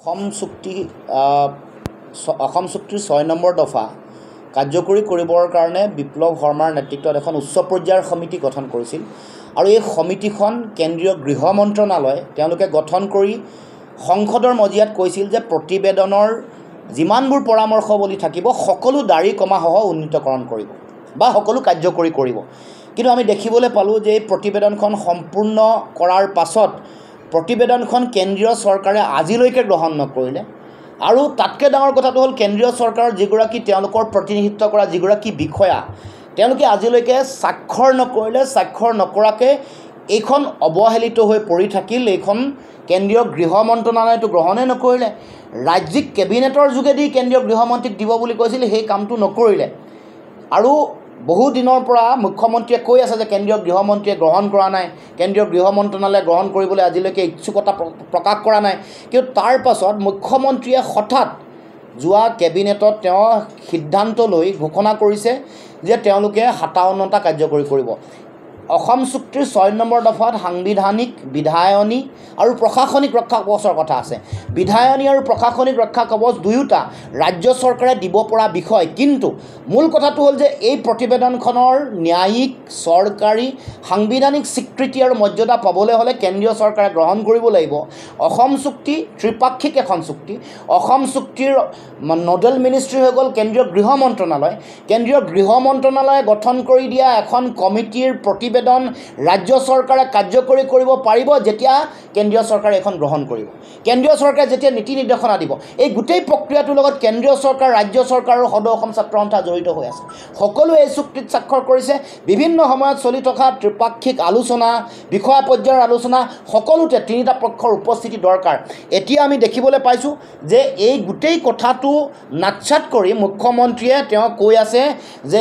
অসম চুক্তিৰ ৬ নম্বৰ দফা কাৰ্যকৰী কৰিবৰ কাৰণে বিপ্লৱ শৰ্মাৰ নেতৃত্বত এখন উচ্চ পৰ্যায়ৰ সমিতি গঠন কৰিছিল আৰু এই সমিতিখন কেন্দ্ৰীয় গৃহ মন্ত্ৰণালয় তেওঁলোকে গঠন কৰি সংসদৰ মজিয়াত কৈছিল যে প্ৰতিবেদনৰ যিমানবোৰ পৰামৰ্শৱলী থাকিব সকলো দাড়ি কমাসহ উন্নীতকৰণ কৰিব বা সকলো কাৰ্যকৰী কৰিব। কিন্তু আমি দেখিবলৈ পালোঁ যে এই প্ৰতিবেদনখন সম্পূৰ্ণ কৰাৰ পাছত প্ৰতিবেদনখন কেন্দ্ৰীয় চৰকাৰে আজিলৈকে গ্ৰহণ নকৰিলে আৰু তাতকৈ ডাঙৰ কথাটো হ'ল কেন্দ্ৰীয় চৰকাৰৰ যিগৰাকী তেওঁলোকৰ প্ৰতিনিধিত্ব কৰা যিগৰাকী বিষয়া তেওঁলোকে আজিলৈকে স্বাক্ষৰ নকৰিলে। স্বাক্ষৰ নকৰাকৈ এইখন অৱহেলিত হৈ পৰি থাকিল। এইখন কেন্দ্ৰীয় গৃহ মন্ত্ৰণালয়টো গ্ৰহণে নকৰিলে। ৰাজ্যিক কেবিনেটৰ যোগেদি কেন্দ্ৰীয় গৃহমন্ত্ৰীক দিব বুলি কৈছিল, সেই কামটো নকৰিলে আৰু বহু দিনৰ পৰা মুখ্যমন্ত্ৰীয়ে কৈ আছে যে কেন্দ্ৰীয় গৃহমন্ত্ৰীয়ে গ্ৰহণ কৰা নাই, কেন্দ্ৰীয় গৃহ মন্ত্ৰণালয়ে গ্ৰহণ কৰিবলৈ আজিলৈকে ইচ্ছুকতা প্ৰকাশ কৰা নাই। কিন্তু তাৰ পাছত মুখ্যমন্ত্ৰীয়ে হঠাৎ যোৱা কেবিনেটত তেওঁ সিদ্ধান্ত লৈ ঘোষণা কৰিছে যে তেওঁলোকে ৫৭টা কাৰ্যকৰী কৰিব। অসম চুক্তিৰ ৬ নম্বৰ দফাত সাংবিধানিক, বিধায়নী আৰু প্ৰশাসনিক ৰক্ষা কৱচৰ কথা আছে। বিধায়নী আৰু প্ৰশাসনিক ৰক্ষা কৱচ দুয়োটা ৰাজ্য চৰকাৰে দিব পৰা বিষয়, কিন্তু মূল কথাটো হ'ল যে এই প্ৰতিবেদনখনৰ ন্যায়িক, চৰকাৰী, সাংবিধানিক স্বীকৃতি আৰু মৰ্যাদা পাবলৈ হ'লে কেন্দ্ৰীয় চৰকাৰে গ্ৰহণ কৰিব লাগিব। অসম চুক্তি ত্ৰিপাক্ষিক এখন চুক্তি। অসম চুক্তিৰ নডেল মিনিষ্ট্ৰী হৈ গ'ল কেন্দ্ৰীয় গৃহ মন্ত্ৰণালয়। কেন্দ্ৰীয় গৃহ মন্ত্ৰণালয়ে গঠন কৰি দিয়া এখন কমিটিৰ প্ৰতিবেদন ৰাজ্য চৰকাৰে কাৰ্যকৰী কৰিব পাৰিব যেতিয়া কেন্দ্ৰীয় চৰকাৰে এখন গ্ৰহণ কৰিব। কেন্দ্ৰীয় চৰকাৰে যেতিয়া নীতি নিৰ্দেশনা দিব, এই গোটেই প্ৰক্ৰিয়াটোৰ লগত কেন্দ্ৰীয় চৰকাৰ, ৰাজ্য চৰকাৰ আৰু সদৌ অসম ছাত্ৰ সন্থা জড়িত হৈ আছে। সকলোৱে এই চুক্তিত স্বাক্ষৰ কৰিছে। বিভিন্ন সময়ত চলি থকা ত্ৰিপাক্ষিক আলোচনা, বিষয়া পৰ্যায়ৰ আলোচনা, সকলোতে তিনিটা পক্ষৰ উপস্থিতি দৰকাৰ। এতিয়া আমি দেখিবলৈ পাইছোঁ যে এই গোটেই কথাটো নাকচাত কৰি মুখ্যমন্ত্ৰীয়ে তেওঁ কৈ আছে যে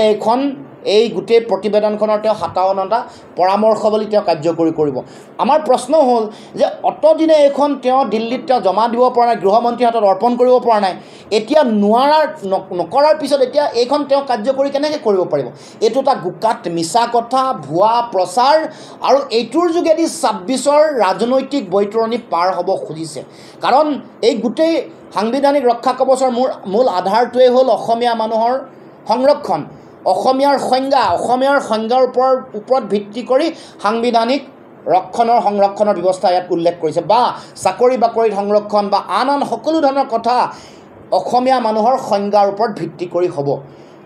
এই গোটেই প্ৰতিবেদনখনৰ তেওঁ ৫৭টা পৰামৰ্শৱলী তেওঁ কাৰ্যকৰী কৰিব। আমাৰ প্ৰশ্ন হ'ল যে অতদিনে এইখন তেওঁ দিল্লীত তেওঁ জমা দিব পৰা নাই, গৃহমন্ত্ৰীৰ হাতত অৰ্পণ কৰিব পৰা নাই। এতিয়া নকৰাৰ পিছত এতিয়া এইখন তেওঁ কাৰ্যকৰী কেনেকৈ কৰিব পাৰিব? এইটো এটা গোকাত মিছা কথা, ভুৱা প্ৰচাৰ আৰু এইটোৰ যোগেদি ২৬ৰ ৰাজনৈতিক বৈতৰণি পাৰ হ'ব খুজিছে। কাৰণ এই গোটেই সাংবিধানিক ৰক্ষা কৱচৰ মূল আধাৰটোৱেই হ'ল অসমীয়া মানুহৰ সংৰক্ষণ, অসমীয়াৰ সংজ্ঞাৰ ওপৰত ভিত্তি কৰি সাংবিধানিক সংৰক্ষণৰ ব্যৱস্থা ইয়াত উল্লেখ কৰিছে, বা চাকৰি বাকৰিত সংৰক্ষণ বা আন সকলো ধৰণৰ কথা অসমীয়া মানুহৰ সংজ্ঞাৰ ওপৰত ভিত্তি কৰি হ'ব।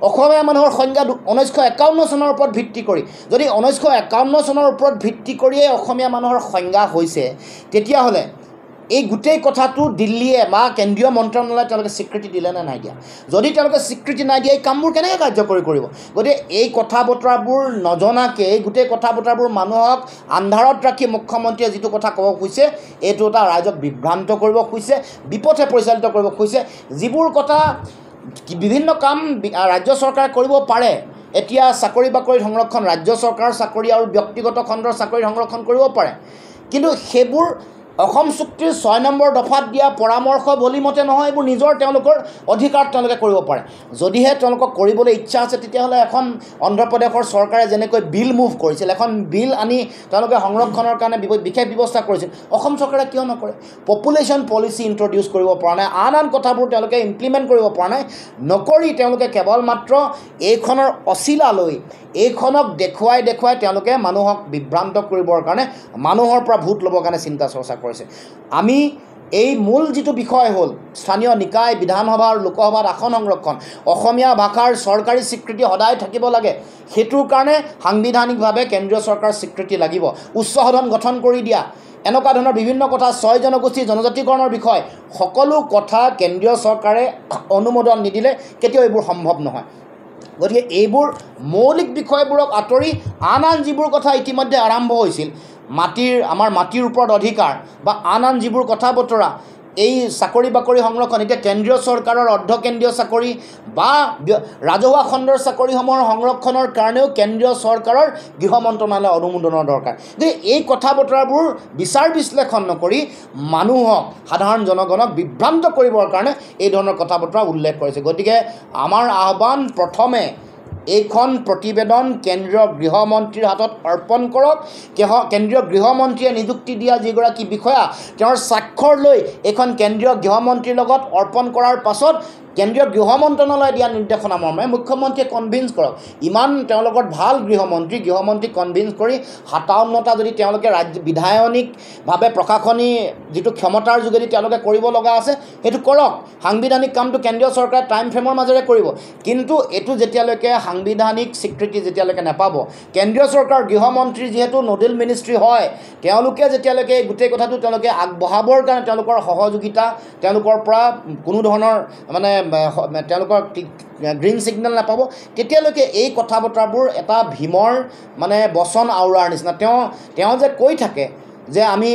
অসমীয়া মানুহৰ সংজ্ঞা 1951 চনৰ ওপৰত ভিত্তি কৰি, যদি 1951 চনৰ ওপৰত ভিত্তি কৰিয়েই অসমীয়া মানুহৰ সংজ্ঞা হৈছে, তেতিয়াহ'লে এই গোটেই কথাটো দিল্লীয়ে বা কেন্দ্ৰীয় মন্ত্ৰণালয়ে তেওঁলোকে স্বীকৃতি দিলে নে নাই দিয়া? যদি তেওঁলোকে স্বীকৃতি নাই দিয়া, এই কামবোৰ কেনেকৈ কাৰ্যকৰী কৰিব? গতিকে এই কথা বতৰাবোৰ নজনাকৈ, এই গোটেই কথা বতৰাবোৰ মানুহক আন্ধাৰত ৰাখি মুখ্যমন্ত্ৰীয়ে যিটো কথা ক'ব খুজিছে, এইটো এটা ৰাইজক বিভ্ৰান্ত কৰিব খুজিছে, বিপথে পৰিচালিত কৰিব খুজিছে। যিবোৰ কথা বিভিন্ন কাম ৰাজ্য চৰকাৰে কৰিব পাৰে, এতিয়া চাকৰি বাকৰিত সংৰক্ষণ, ৰাজ্য চৰকাৰৰ চাকৰি আৰু ব্যক্তিগত খণ্ডৰ চাকৰিত সংৰক্ষণ কৰিব পাৰে, কিন্তু সেইবোৰ অসম চুক্তিৰ ৬ নম্বৰ দফাত দিয়া পৰামৰ্শৱলী মতে নহয়। এইবোৰ নিজৰ তেওঁলোকৰ অধিকাৰত তেওঁলোকে কৰিব পাৰে। যদিহে তেওঁলোকক কৰিবলৈ ইচ্ছা আছে, তেতিয়াহ'লে এখন অন্ধ্ৰপ্ৰদেশৰ চৰকাৰে যেনেকৈ বিল মুভ কৰিছিল, এখন বিল আনি তেওঁলোকে সংৰক্ষণৰ কাৰণে বিশেষ ব্যৱস্থা কৰিছিল, অসম চৰকাৰে কিয় নকৰে? পপুলেশ্যন পলিচি ইণ্ট্ৰডিউচ কৰিব পৰা নাই, আন কথাবোৰ তেওঁলোকে ইমপ্লিমেণ্ট কৰিব পৰা নাই। নকৰি তেওঁলোকে কেৱল মাত্ৰ এইখনৰ অচিলা লৈ, এইখনক দেখুৱাই তেওঁলোকে মানুহক বিভ্ৰান্ত কৰিবৰ কাৰণে, মানুহৰ পৰা ভোট ল'বৰ কাৰণে চিন্তা চৰ্চা কৰিছে। আমি এই মূল যিটো বিষয় হ'ল স্থানীয় নিকায়, বিধানসভা আৰু লোকসভাত আসন সংৰক্ষণ, অসমীয়া ভাষাৰ চৰকাৰী স্বীকৃতি সদায় থাকিব লাগে। সেইটোৰ কাৰণে সাংবিধানিকভাৱে কেন্দ্ৰীয় চৰকাৰৰ স্বীকৃতি লাগিব। উচ্চ সদন গঠন কৰি দিয়া, এনেকুৱা ধৰণৰ বিভিন্ন কথা, ৬ জনগোষ্ঠী জনজাতিকৰণৰ বিষয়, সকলো কথা কেন্দ্ৰীয় চৰকাৰে অনুমোদন নিদিলে কেতিয়াও এইবোৰ সম্ভৱ নহয়। গতিকে এইবোৰ মৌলিক বিষয়বোৰক আঁতৰি আন যিবোৰ কথা ইতিমধ্যে আৰম্ভ হৈছিল, আমাৰ মাটিৰ ওপৰত অধিকাৰ বা আন যিবোৰ কথা বতৰা, এই চাকৰি বাকৰি সংৰক্ষণ, এতিয়া কেন্দ্ৰীয় চৰকাৰৰ অৰ্ধকেন্দ্ৰীয় চাকৰি বা ৰাজহুৱা খণ্ডৰ চাকৰিসমূহৰ সংৰক্ষণৰ কাৰণেও কেন্দ্ৰীয় চৰকাৰৰ গৃহ মন্ত্ৰণালয়ৰ অনুমোদনৰ দৰকাৰ। গতিকে এই কথা বতৰাবোৰ বিচাৰ বিশ্লেষণ নকৰি মানুহক, সাধাৰণ জনগণক বিভ্ৰান্ত কৰিবৰ কাৰণে এই ধৰণৰ কথা বতৰা উল্লেখ কৰিছে। গতিকে আমাৰ আহ্বান, প্ৰথমে এইখন প্ৰতিবেদন কেন্দ্ৰীয় গৃহমন্ত্ৰীৰ হাতত অৰ্পণ কৰক। কেন্দ্ৰীয় গৃহমন্ত্ৰীয়ে নিযুক্তি দিয়া যিগৰাকী বিষয়া তেওঁৰ স্বাক্ষৰ লৈ এইখন কেন্দ্ৰীয় গৃহমন্ত্ৰীৰ লগত অৰ্পণ কৰাৰ পাছত কেন্দ্ৰীয় গৃহ মন্ত্ৰণালয়ে দিয়া নিৰ্দেশনা মৰ্মে মুখ্যমন্ত্ৰীয়ে কনভিন্স কৰক। ইমান তেওঁলোকৰ ভাল গৃহমন্ত্ৰীক কনভিন্স কৰি 57টা যদি তেওঁলোকে বিধায়নিকভাৱে প্ৰশাসনী যিটো ক্ষমতাৰ যোগেদি তেওঁলোকে কৰিব লগা আছে সেইটো কৰক। সাংবিধানিক কামটো কেন্দ্ৰীয় চৰকাৰে টাইম ফ্ৰেমৰ মাজেৰে কৰিব। কিন্তু এইটো যেতিয়ালৈকে সাংবিধানিক স্বীকৃতি যেতিয়ালৈকে নাপাব, কেন্দ্ৰীয় চৰকাৰ গৃহমন্ত্ৰী যিহেতু নডেল মিনিষ্ট্ৰী হয়, তেওঁলোকে যেতিয়ালৈকে এই গোটেই কথাটো তেওঁলোকে আগবঢ়াবৰ কাৰণে তেওঁলোকৰ সহযোগিতা তেওঁলোকৰ পৰা কোনো ধৰণৰ মানে তেওঁলোকৰ গ্ৰীণ ছিগনেল নাপাব, তেতিয়ালৈকে এই কথা বতৰাবোৰ এটা ভীমৰ মানে বচন আওৰাৰ নিচিনা। তেওঁ যে কৈ থাকে যে আমি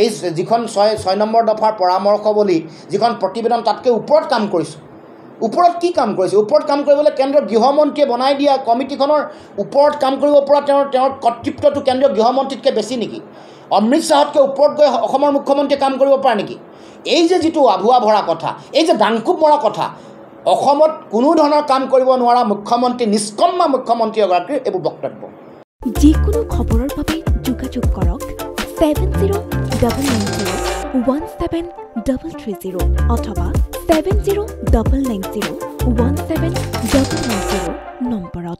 এই যিখন 6 নম্বৰ দফাৰ পৰামৰ্শৱলী যিখন প্ৰতিবেদন তাতকৈ ওপৰত কাম কৰিছোঁ। ওপৰত কি কাম কৰিছে? ওপৰত কাম কৰিবলৈ কেন্দ্ৰীয় গৃহমন্ত্ৰীয়ে বনাই দিয়া কমিটিখনৰ ওপৰত কাম কৰিব পৰা তেওঁৰ কৰ্তৃত্বটো কেন্দ্ৰীয় গৃহমন্ত্ৰীতকৈ বেছি নেকি? অমৃত শ্বাহতকৈ ওপৰত গৈ অসমৰ মুখ্যমন্ত্ৰীয়ে কাম কৰিব পাৰে নেকি? এই যে যিটো আভুৱা ভৰা কথা, এই যে দাংকুব মৰা কথা, অসমত কোনো ধৰণৰ কাম কৰিব নোৱাৰা মুখ্যমন্ত্ৰী, নিষ্কম্মা মুখ্যমন্ত্ৰী এগৰাকীৰ এইবোৰ বক্তব্য। যিকোনো খবৰৰ বাবে যোগাযোগ কৰক 70901730 অথবা 7099017990 নম্বৰত।